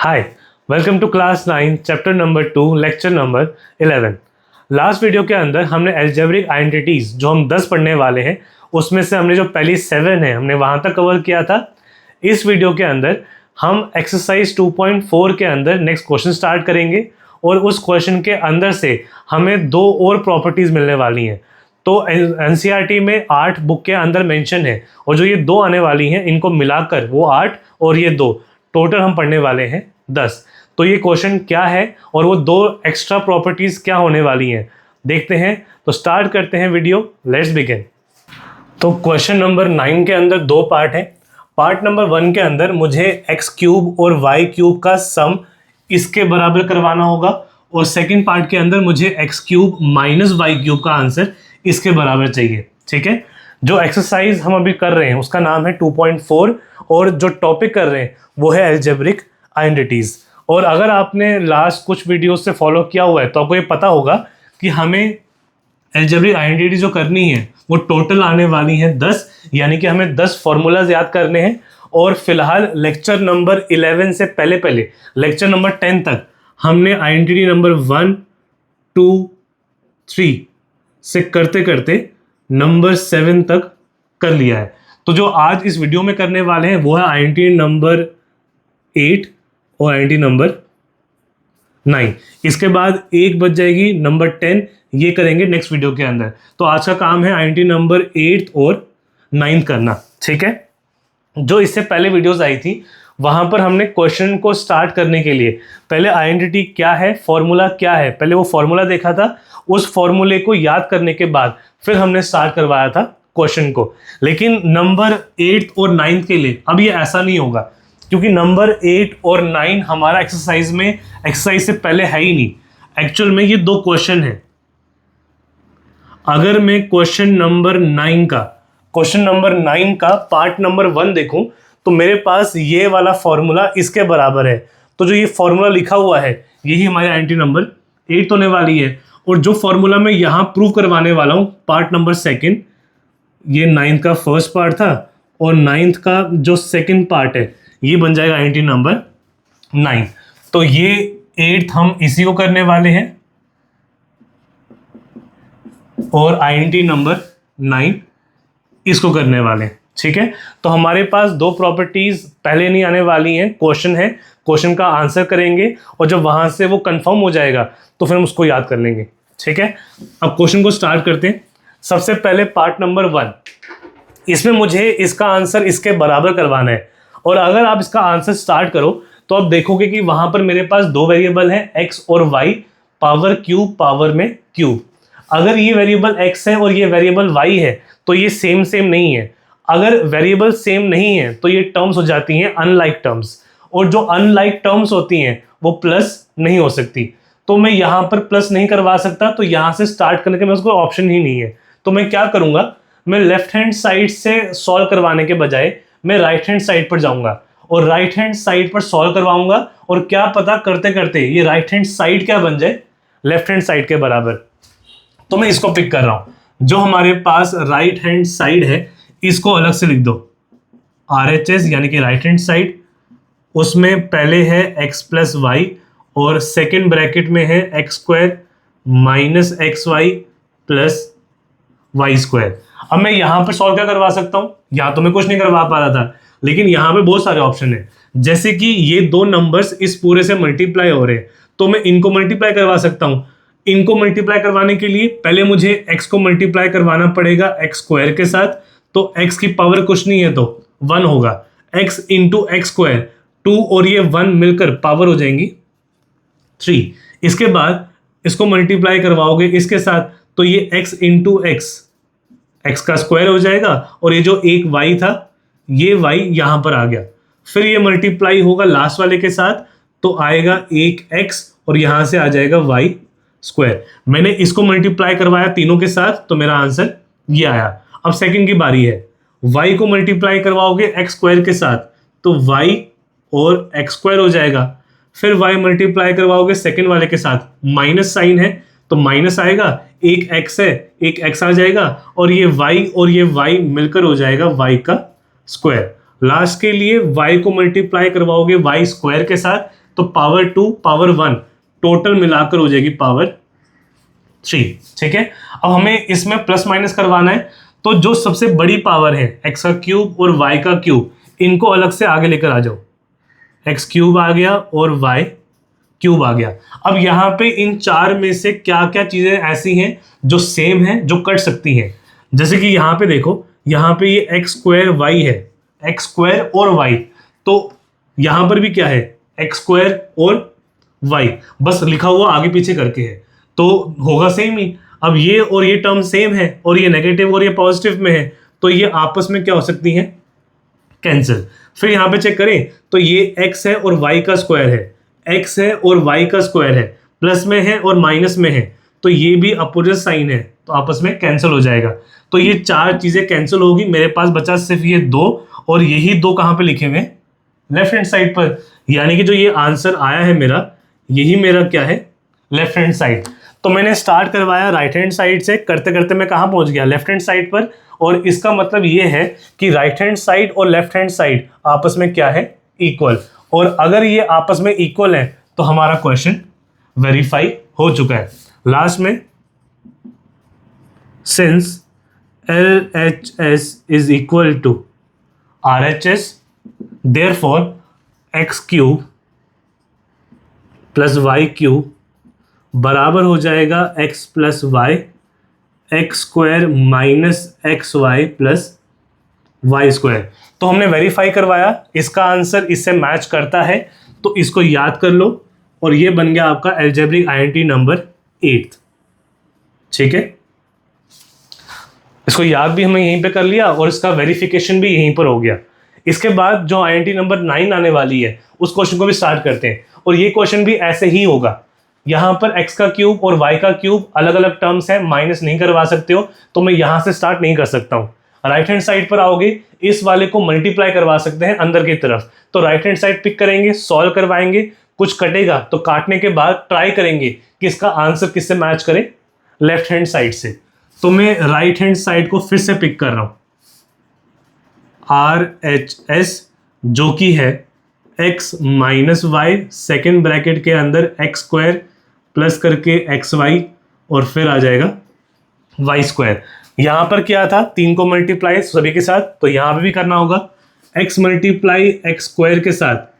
Hi, welcome to class 9 chapter number 2 lecture number 11। Last video के अंदर हमने algebraic identities जो हम 10 पढ़ने वाले हैं उसमें से हमने जो पहली 7 है हमने वहाँ तक कवर किया था। इस वीडियो के अंदर हम एक्सरसाइज 2.4 के अंदर नेक्स्ट क्वेश्चन स्टार्ट करेंगे और उस क्वेश्चन के अंदर से हमें 2 और प्रॉपर्टीज़ मिलने वाली हैं। तो एनसीईआरटी में 8 बुक के अंदर मेंशन है और जो ये 2 आने वाली हैं इनको मिलाकर वो 8 और ये 2 टोटल हम पढ़ने वाले हैं 10। तो ये क्वेश्चन क्या है और वो 2 एक्स्ट्रा प्रॉपर्टीज़ क्या होने वाली हैं देखते हैं। तो स्टार्ट करते हैं वीडियो, लेट्स बिगिन। तो क्वेश्चन नंबर 9 के अंदर 2 पार्ट है। पार्ट नंबर 1 के अंदर मुझे एक्स क्यूब और वाई क्यूब का सम इसके बराबर करवाना होगा और सेकेंड पार्ट के अंदर मुझे x cube minus y cube का आंसर इसके बराबर चाहिए। ठीक है, जो एक्सरसाइज हम अभी कर रहे हैं उसका नाम है 2.4 और जो टॉपिक कर रहे हैं वो है अलजेब्रिक आइडेंटिटीज। और अगर आपने लास्ट कुछ वीडियो से फॉलो किया हुआ है तो आपको ये पता होगा कि हमें अलजेब्रिक आइडेंटिटी जो करनी है वो टोटल आने वाली है 10, यानी कि हमें 10 फॉर्मूलाज याद करने हैं। और फिलहाल लेक्चर नंबर 11 से पहले लेक्चर नंबर 10 तक हमने आइडेंटिटी नंबर 1, 2, 3 से करते करते नंबर 7 तक कर लिया है। तो जो आज इस वीडियो में करने वाले हैं वो है आइडेंटिटी नंबर 8 और आइडेंटिटी नंबर 9। इसके बाद एक बच जाएगी नंबर 10, ये करेंगे नेक्स्ट वीडियो के अंदर। तो आज का काम है आइडेंटिटी नंबर 8 और 9 करना। ठीक है, जो इससे पहले वीडियोस आई थी वहां पर हमने क्वेश्चन को स्टार्ट करने के लिए पहले आइडेंटिटी क्या है, फॉर्मूला क्या है, पहले वो फॉर्मूला देखा था। उस फॉर्मूले को याद करने के बाद फिर हमने स्टार्ट करवाया था क्वेश्चन को। लेकिन नंबर 8 और 9 के लिए अब ये ऐसा नहीं होगा, क्योंकि नंबर 8 और 9 हमारा एक्सरसाइज से पहले है ही नहीं। एक्चुअल में ये 2 क्वेश्चन है। अगर मैं क्वेश्चन नंबर 9 का पार्ट नंबर 1 देखूं तो मेरे पास ये वाला फॉर्मूला इसके बराबर है। तो जो ये फॉर्मूला लिखा हुआ है यही हमारी आइडेंटिटी नंबर 8 होने वाली है। और जो फॉर्मूला मैं यहाँ प्रूव करवाने वाला हूँ पार्ट नंबर 2, ये 9 का फर्स्ट पार्ट था और 9 का जो सेकंड पार्ट है ये बन जाएगा आइडेंटिटी नंबर 9। तो ये 8 हम इसी को करने वाले हैं और आइडेंटिटी नंबर 9 इसको करने वाले हैं। ठीक है, तो हमारे पास 2 प्रॉपर्टीज पहले नहीं आने वाली हैं। क्वेश्चन है, क्वेश्चन का आंसर करेंगे और जब वहां से वो कंफर्म हो जाएगा तो फिर हम उसको याद कर लेंगे। ठीक है, अब क्वेश्चन को स्टार्ट करते हैं। सबसे पहले पार्ट नंबर 1, इसमें मुझे इसका आंसर इसके बराबर करवाना है। और अगर आप इसका आंसर स्टार्ट करो तो आप देखोगे कि वहां पर मेरे पास 2 वेरिएबल हैं एक्स और वाई, पावर क्यूब पावर में क्यूब। अगर ये वेरिएबल एक्स है और ये वेरिएबल वाई है तो ये सेम नहीं है। अगर वेरिएबल सेम नहीं है तो ये टर्म्स हो जाती हैं अनलाइक टर्म्स, और जो अनलाइक टर्म्स होती हैं वो प्लस नहीं हो सकती। तो मैं यहाँ पर प्लस नहीं करवा सकता, तो यहाँ से स्टार्ट करने के मेरे पास कोई ऑप्शन ही नहीं है। तो मैं क्या करूँगा, मैं लेफ्ट हैंड साइड से सॉल्व करवाने के बजाय मैं राइट हैंड साइड पर जाऊँगा और राइट हैंड साइड पर सॉल्व करवाऊँगा। और क्या पता करते करते ये राइट हैंड साइड क्या बन जाए, लेफ्ट हैंड साइड के बराबर। तो मैं इसको पिक कर रहा हूँ। जो हमारे पास राइट हैंड साइड है इसको अलग से लिख दो, RHS यानी कि राइट हैंड साइड। उसमें पहले है x प्लस वाई और सेकेंड ब्रैकेट में है x square minus x y plus y square. अब मैं यहाँ पर सॉल्व क्या करवा सकता हूँ, यहाँ तो मैं कुछ नहीं करवा पा रहा था, लेकिन यहाँ पे बहुत सारे ऑप्शन है। जैसे कि ये 2 नंबर्स इस पूरे से मल्टीप्लाई हो रहे हैं तो मैं इनको मल्टीप्लाई करवा सकता हूँ। इनको मल्टीप्लाई करवाने के लिए पहले मुझे x को मल्टीप्लाई करवाना पड़ेगा एक्स स्क्वायर के साथ। तो x की पावर कुछ नहीं है तो 1 होगा, x इंटू एक्स स्क्वायर 2 और ये 1 मिलकर पावर हो जाएंगी 3। इसके बाद इसको मल्टीप्लाई करवाओगे इसके साथ तो ये x इंटू एक्स का स्क्वायर हो जाएगा और ये जो एक y था ये y यहाँ पर आ गया। फिर ये मल्टीप्लाई होगा लास्ट वाले के साथ तो आएगा एक x और यहाँ से आ जाएगा y स्क्वायर। मैंने इसको मल्टीप्लाई करवाया तीनों के साथ तो मेरा आंसर ये आया। अब सेकंड की बारी है, y को मल्टीप्लाई करवाओगे एक्स स्क्वायर के साथ तो y और एक्स स्क्वायर हो जाएगा। फिर y मल्टीप्लाई करवाओगे सेकंड वाले के साथ, माइनस साइन है तो माइनस आएगा, एक x है एक x आ जाएगा और ये y मिलकर हो जाएगा y का स्क्वायर। लास्ट के लिए y को मल्टीप्लाई करवाओगे y स्क्वायर के साथ तो पावर 2 पावर 1 टोटल मिलाकर हो जाएगी पावर 3। ठीक है, अब हमें इसमें प्लस माइनस करवाना है, तो जो सबसे बड़ी पावर है x का क्यूब और y का क्यूब, इनको अलग से आगे लेकर आ जाओ। x क्यूब आ गया और y क्यूब आ गया। अब यहाँ पे इन चार में से क्या क्या चीजें ऐसी हैं जो सेम हैं, जो कट सकती हैं। जैसे कि यहाँ पे देखो, यहाँ पे ये x स्क्वायर y है, x स्क्वायर और y, तो यहाँ पर भी क्या है x स्क्वायर और y, बस लिखा हुआ आगे पीछे करके है, तो होगा सेम ही। अब ये और ये टर्म सेम है और ये नेगेटिव और ये पॉजिटिव में है, तो ये आपस में क्या हो सकती हैं, कैंसिल। फिर यहाँ पे चेक करें तो ये x है और y का स्क्वायर है, x है और y का स्क्वायर है, प्लस में है और माइनस में है, तो ये भी अपोजिट साइन है, तो आपस में कैंसिल हो जाएगा। तो ये चार चीजें कैंसिल होगी, मेरे पास बचा सिर्फ ये दो, और यही दो कहाँ पे लिखे हुए हैं, लेफ्ट हैंड साइड पर। यानी कि जो ये आंसर आया है मेरा, यही मेरा क्या है, लेफ्ट हैंड साइड। तो मैंने स्टार्ट करवाया राइट हैंड साइड से, करते करते मैं कहाँ पहुंच गया, लेफ्ट हैंड साइड पर। और इसका मतलब ये है कि राइट हैंड साइड और लेफ्ट हैंड साइड आपस में क्या है, इक्वल। और अगर ये आपस में इक्वल है तो हमारा क्वेश्चन वेरीफाई हो चुका है। लास्ट में, since LHS is equal to RHS, therefore x cube plus y cube बराबर हो जाएगा x plus y, x square minus x y plus y square. तो हमने वेरीफाई करवाया, इसका आंसर इससे मैच करता है, तो इसको याद कर लो, और ये बन गया आपका अलजेब्रिक आइडेंटिटी नंबर 8। ठीक है, इसको याद भी हमने यहीं पे कर लिया और इसका वेरिफिकेशन भी यहीं पर हो गया। इसके बाद जो आइडेंटिटी नंबर 9 आने वाली है, उस क्वेश्चन को भी स्टार्ट करते हैं, और ये क्वेश्चन भी ऐसे ही होगा। यहाँ पर x का क्यूब और y का क्यूब अलग अलग टर्म्स हैं, माइनस नहीं करवा सकते हो, तो मैं यहाँ से स्टार्ट नहीं कर सकता हूँ। राइट हैंड साइड पर आओगे, इस वाले को मल्टीप्लाई करवा सकते हैं अंदर की तरफ, तो राइट हैंड साइड पिक करेंगे, सॉल्व करवाएंगे, कुछ कटेगा तो काटने के बाद ट्राई करेंगे कि इसका आंसर किससे मैच करे, लेफ्ट हैंड साइड से। तो मैं राइट हैंड साइड को फिर से पिक कर रहा हूँ, RHS जो कि है x minus y, second bracket के अंदर एक्स स्क्वायर प्लस करके एक्स वाई, और फिर आ जाएगा वाई स्क्वायर। यहाँ पर क्या था, 3 को मल्टीप्लाई सभी के साथ, तो यहाँ पे भी करना होगा, x मल्टीप्लाई एक्स स्क्वायर के साथ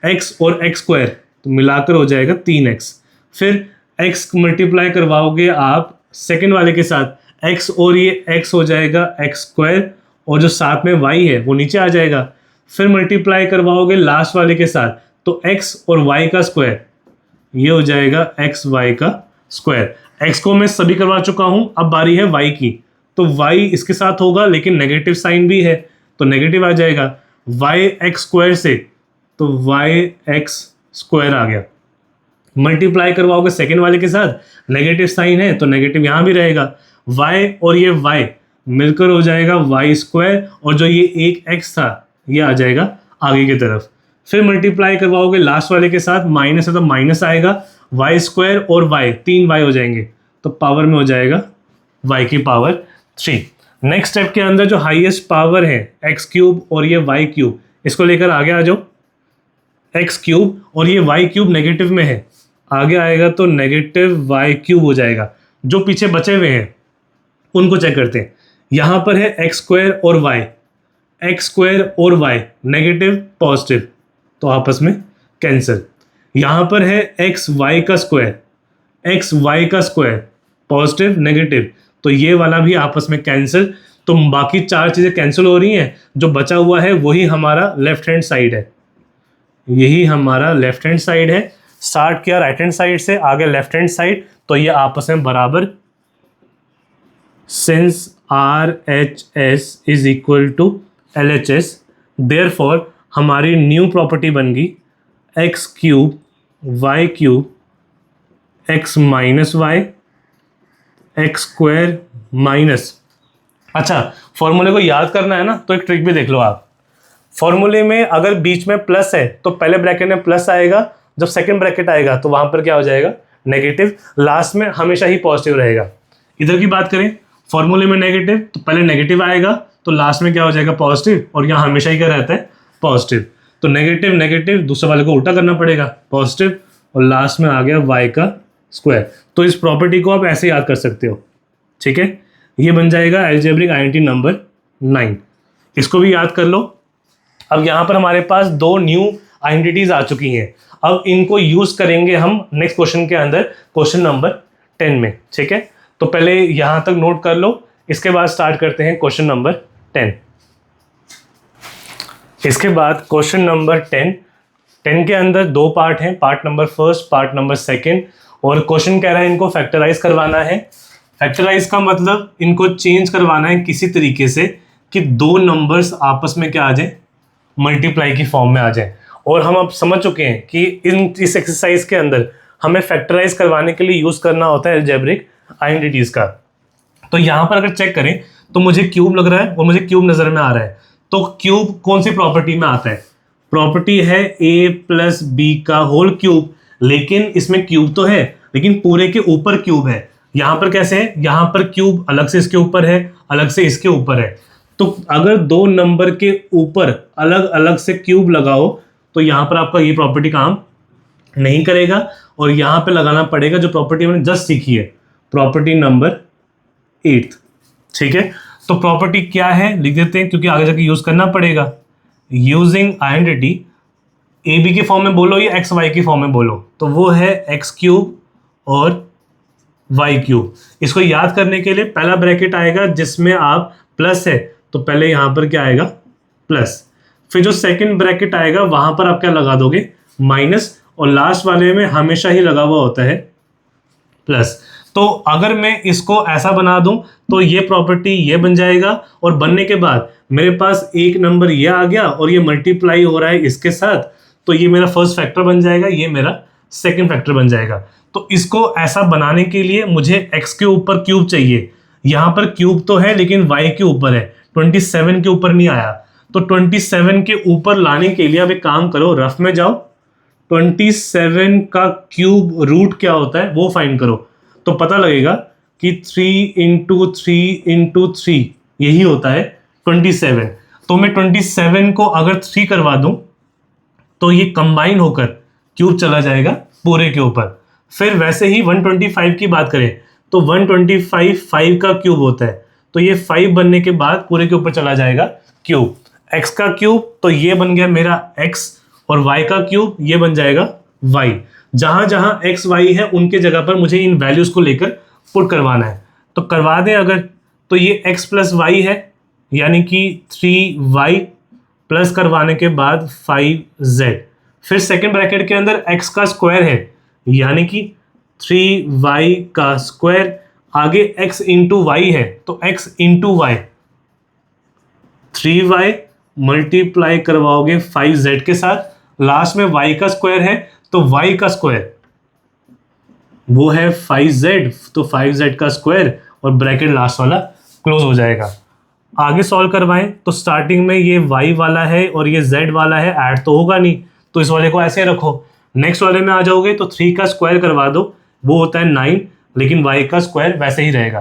x और एक्स स्क्वायर, तो मिलाकर हो जाएगा 3x। फिर x मल्टीप्लाई करवाओगे आप सेकेंड वाले के साथ, x और ये x हो जाएगा एक्स स्क्वायर, और जो साथ में y है वो नीचे आ जाएगा। फिर मल्टीप्लाई करवाओगे लास्ट वाले के साथ, तो x और y का स्क्वायर, ये हो जाएगा एक्स वाई का स्क्वायर। x को मैं सभी करवा चुका हूं, अब बारी है y की, तो y इसके साथ होगा, लेकिन नेगेटिव साइन भी है, तो नेगेटिव आ जाएगा y एक्स स्क्वायर से, तो y एक्स स्क्वायर आ गया। मल्टीप्लाई करवाओगे सेकेंड वाले के साथ, नेगेटिव साइन है तो नेगेटिव यहाँ भी रहेगा, y और ये y मिलकर हो जाएगा वाई स्क्वायर, और जो ये एक x था ये आ जाएगा आगे की तरफ। फिर मल्टीप्लाई करवाओगे लास्ट वाले के साथ, माइनस है तो माइनस आएगा, वाई स्क्वायर और y 3y हो जाएंगे, तो पावर में हो जाएगा y की पावर 3। नेक्स्ट स्टेप के अंदर जो हाईएस्ट पावर है x क्यूब और ये y क्यूब, इसको लेकर आगे आ जाओ। x क्यूब और ये y क्यूब नेगेटिव में है, आगे आएगा तो नेगेटिव y क्यूब हो जाएगा। जो पीछे बचे हुए हैं उनको चेक करते हैं। यहाँ पर है एक्स स्क्वायर और y, एक्स स्क्वायर और y नेगेटिव पॉजिटिव, तो आपस में कैंसिल। यहाँ पर है एक्स वाई का स्क्वायर, एक्स वाई का स्क्वायर पॉजिटिव नेगेटिव, तो ये वाला भी आपस में कैंसिल। तो बाकी चार चीज़ें कैंसिल हो रही हैं, जो बचा हुआ है वही हमारा लेफ्ट हैंड साइड है, यही हमारा लेफ्ट हैंड साइड है। स्टार्ट किया राइट हैंड साइड से, आगे लेफ्ट हैंड साइड, तो ये आपस में बराबर। Since RHS is equal to LHS, therefore हमारी न्यू प्रॉपर्टी बन गई x cube y cube x minus y x square minus. अच्छा, फॉर्मूले को याद करना है ना, तो एक ट्रिक भी देख लो आप। फॉर्मूले में अगर बीच में प्लस है तो पहले ब्रैकेट में प्लस आएगा, जब सेकंड ब्रैकेट आएगा तो वहां पर क्या हो जाएगा, नेगेटिव, लास्ट में हमेशा ही पॉजिटिव रहेगा। इधर की बात करें, फॉर्मूले में नेगेटिव, तो पहले नेगेटिव आएगा तो लास्ट में क्या हो जाएगा, पॉजिटिव, और यहाँ हमेशा ही क्या रहता है, पॉजिटिव। तो नेगेटिव नेगेटिव दूसरे वाले को उल्टा करना पड़ेगा, पॉजिटिव, और लास्ट में आ गया y का स्क्वायर। तो इस प्रॉपर्टी को आप ऐसे याद कर सकते हो, ठीक है। ये बन जाएगा अलजेब्रिक आइडेंटिटी नंबर 9, इसको भी याद कर लो। अब यहाँ पर हमारे पास 2 न्यू आइडेंटिटीज आ चुकी हैं, अब इनको यूज करेंगे हम नेक्स्ट क्वेश्चन के अंदर, क्वेश्चन नंबर 10 में, ठीक है। तो पहले यहाँ तक नोट कर लो, इसके बाद स्टार्ट करते हैं क्वेश्चन नंबर 10। इसके बाद क्वेश्चन नंबर 10 के अंदर 2 पार्ट हैं, part number first, part number second. और क्वेश्चन कह रहा है इनको फैक्टराइज करवाना है। फैक्टराइज का मतलब इनको चेंज करवाना है किसी तरीके से कि 2 नंबर्स आपस में क्या आ जाए, मल्टीप्लाई की फॉर्म में आ जाए। और हम अब समझ चुके हैं कि इस एक्सरसाइज के अंदर हमें फैक्टराइज करवाने के लिए यूज करना होता है अलजेब्रिक आइडेंटिटीज का। तो यहाँ पर अगर चेक करें तो मुझे क्यूब लग रहा है और मुझे क्यूब नजर में आ रहा है। तो क्यूब कौन सी प्रॉपर्टी में आता है, प्रॉपर्टी है a + b का होल क्यूब, लेकिन इसमें क्यूब तो है लेकिन पूरे के ऊपर क्यूब है। यहाँ पर कैसे है, यहाँ पर क्यूब अलग से इसके ऊपर है, अलग से इसके ऊपर है। तो अगर 2 नंबर के ऊपर अलग अलग से क्यूब लगाओ तो यहाँ पर आपका ये प्रॉपर्टी काम नहीं करेगा, और यहाँ पे लगाना पड़ेगा जो प्रॉपर्टी मैंने जस्ट सीखी है, प्रॉपर्टी नंबर 8, ठीक है। तो प्रॉपर्टी क्या है लिख देते हैं, क्योंकि आगे जाके यूज करना पड़ेगा। यूजिंग आइडेंटिटी, ए बी के फॉर्म में बोलो या एक्स वाई की फॉर्म में बोलो, तो वो है एक्स क्यूब और वाई क्यूब। इसको याद करने के लिए पहला ब्रैकेट आएगा जिसमें आप प्लस है, तो पहले यहाँ पर क्या आएगा, प्लस। फिर जो सेकंड ब्रैकेट आएगा वहां पर आप क्या लगा दोगे, माइनस, और लास्ट वाले में हमेशा ही लगा हुआ होता है प्लस। तो अगर मैं इसको ऐसा बना दूं तो ये प्रॉपर्टी ये बन जाएगा, और बनने के बाद मेरे पास एक नंबर ये आ गया और ये मल्टीप्लाई हो रहा है इसके साथ, तो ये मेरा फर्स्ट फैक्टर बन जाएगा, ये मेरा सेकंड फैक्टर बन जाएगा। तो इसको ऐसा बनाने के लिए मुझे x के ऊपर क्यूब चाहिए। यहाँ पर क्यूब तो है लेकिन y के ऊपर है, 27 के ऊपर नहीं आया। तो 27 के ऊपर लाने के लिए अब एक काम करो, रफ में जाओ, 27 का क्यूब रूट क्या होता है वो फाइंड करो, तो पता लगेगा कि 3 × 3 × 3 यही होता है 27। तो मैं 27 को अगर 3 करवा दूं तो ये कंबाइन होकर क्यूब चला जाएगा पूरे के ऊपर। फिर वैसे ही 125 की बात करें तो 125 5 का क्यूब होता है, तो ये 5 बनने के बाद पूरे के ऊपर चला जाएगा क्यूब। x का क्यूब तो ये बन गया मेरा x, और y का क्यूब ये बन जाएगा y। जहां जहां x y है उनके जगह पर मुझे इन वैल्यूज को लेकर पुट करवाना है, तो करवा दें अगर, तो ये x + y है यानी कि 3y प्लस करवाने के बाद 5z। फिर सेकंड ब्रैकेट के अंदर x का स्क्वायर है यानी कि 3y का स्क्वायर, आगे x × y है तो x × y, 3y मल्टीप्लाई करवाओगे 5z के साथ, लास्ट में y का स्क्वायर है तो y का स्क्वायर वो है 5z, तो 5z का स्क्वायर, और ब्रैकेट लास्ट वाला क्लोज हो जाएगा। आगे सॉल्व करवाएं तो स्टार्टिंग में ये y वाला है और ये z वाला है, ऐड तो होगा नहीं, तो इस वाले को ऐसे रखो। नेक्स्ट वाले में आ जाओगे तो 3 का स्क्वायर करवा दो, वो होता है 9, लेकिन y का स्क्वायर वैसे ही रहेगा।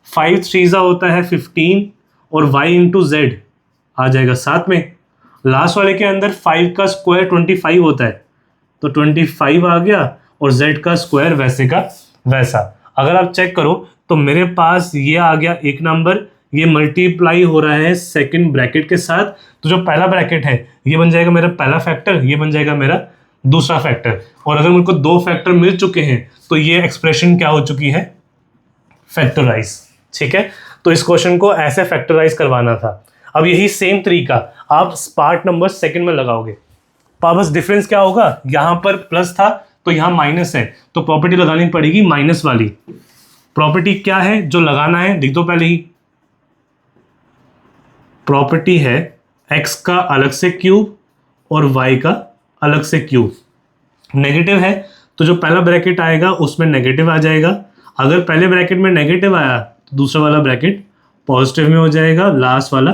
5 3 होता है 15, और y × z आ जाएगा साथ में। लास्ट वाले के अंदर 5 का स्क्वायर 25 होता है, तो 25 आ गया, और z का स्क्वायर वैसे का वैसा। अगर आप चेक करो तो मेरे पास ये आ गया एक नंबर, ये मल्टीप्लाई हो रहा है सेकंड ब्रैकेट के साथ, तो जो पहला ब्रैकेट है ये बन जाएगा मेरा पहला फैक्टर, ये बन जाएगा मेरा दूसरा फैक्टर। और अगर मुझको 2 फैक्टर मिल चुके हैं तो ये एक्सप्रेशन क्या हो चुकी है, फैक्टराइज, ठीक है। तो इस क्वेश्चन को ऐसे फैक्टराइज करवाना था। अब यही सेम तरीका आप पार्ट नंबर सेकंड में लगाओगे, बस डिफरेंस क्या होगा, यहाँ पर प्लस था तो यहाँ माइनस है, तो प्रॉपर्टी लगानी पड़ेगी माइनस वाली। प्रॉपर्टी क्या है जो लगाना है लिख दो पहले ही, प्रॉपर्टी है x का अलग से क्यूब और y का अलग से क्यूब। नेगेटिव है तो जो पहला ब्रैकेट आएगा उसमें नेगेटिव आ जाएगा, अगर पहले ब्रैकेट में नेगेटिव आया तो दूसरा वाला ब्रैकेट पॉजिटिव में हो जाएगा, लास्ट वाला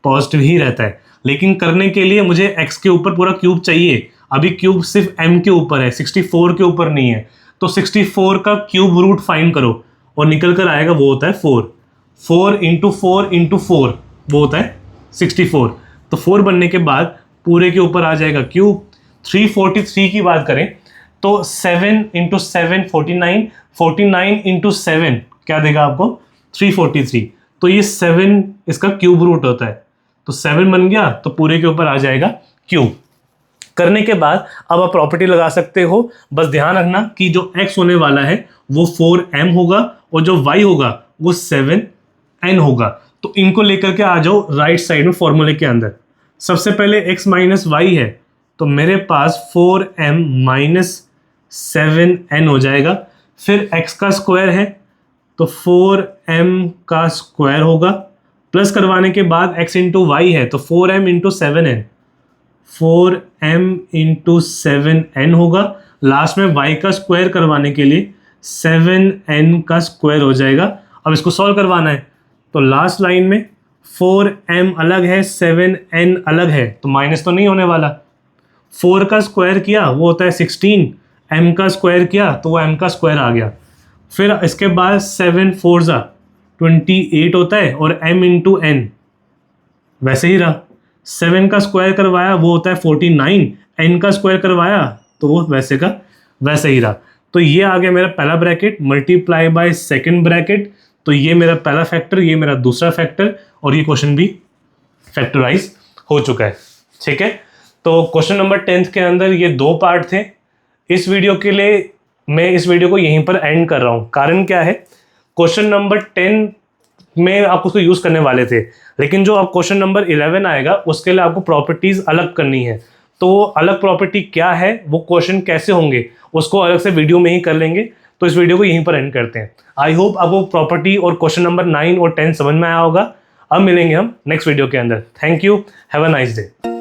पॉजिटिव ही रहता है। लेकिन करने के लिए मुझे x के ऊपर पूरा क्यूब चाहिए, अभी क्यूब सिर्फ m के ऊपर है, 64 के ऊपर नहीं है, तो 64 का क्यूब रूट फाइंड करो और निकल कर आएगा वो होता है 4। 4 × 4 × 4 वो होता है 64। तो 4 बनने के बाद पूरे के ऊपर आ जाएगा क्यूब। 343 की बात करें तो 7 इंटू 7 49, 49 इंटू 7 क्या देगा आपको 343। तो ये 7 इसका क्यूब रूट होता है, तो 7 बन गया तो पूरे के ऊपर आ जाएगा क्यूब। करने के बाद अब आप प्रॉपर्टी लगा सकते हो। बस ध्यान रखना कि जो x होने वाला है वो 4m होगा और जो y होगा वो 7n होगा। तो इनको लेकर के आ जाओ राइट साइड में फॉर्मूले के अंदर। सबसे पहले x माइनस वाई है तो मेरे पास 4m माइनस 7n हो जाएगा। फिर x का स्क्वायर है तो 4m का स्क्वायर होगा, प्लस करवाने के बाद x इंटू वाई है तो 4m into 7n, 4m into 7n होगा। लास्ट में y का स्क्वायर करवाने के लिए 7n का स्क्वायर हो जाएगा। अब इसको सॉल्व करवाना है तो लास्ट लाइन में 4m अलग है 7n अलग है तो माइनस तो नहीं होने वाला। 4 का स्क्वायर किया वो होता है 16, m का स्क्वायर किया तो वो m का स्क्वायर आ गया। फिर इसके बाद 7 4 जा 28 होता है और m इंटू n वैसे ही रहा। 7 का स्क्वायर करवाया वो होता है 49, n का स्क्वायर करवाया तो वो वैसे का वैसे ही रहा। तो ये आ गया मेरा पहला bracket multiply by second bracket. तो ये मेरा पहला फैक्टर, ये मेरा दूसरा फैक्टर और ये क्वेश्चन भी फैक्टराइज हो चुका है। ठीक है, तो क्वेश्चन नंबर 10 के अंदर ये 2 पार्ट थे। इस वीडियो के लिए मैं इस वीडियो को यहीं पर एंड कर रहा हूँ। कारण क्या है, क्वेश्चन नंबर 10 में आप उसको यूज़ करने वाले थे, लेकिन जो अब क्वेश्चन नंबर 11 आएगा उसके लिए आपको प्रॉपर्टीज़ अलग करनी है। तो अलग प्रॉपर्टी क्या है, वो क्वेश्चन कैसे होंगे, उसको अलग से वीडियो में ही कर लेंगे। तो इस वीडियो को यहीं पर एंड करते हैं। आई होप आपको प्रॉपर्टी और क्वेश्चन नंबर 9 और 10 समझ में आया होगा। अब मिलेंगे हम नेक्स्ट वीडियो के अंदर। Thank you, have a nice day.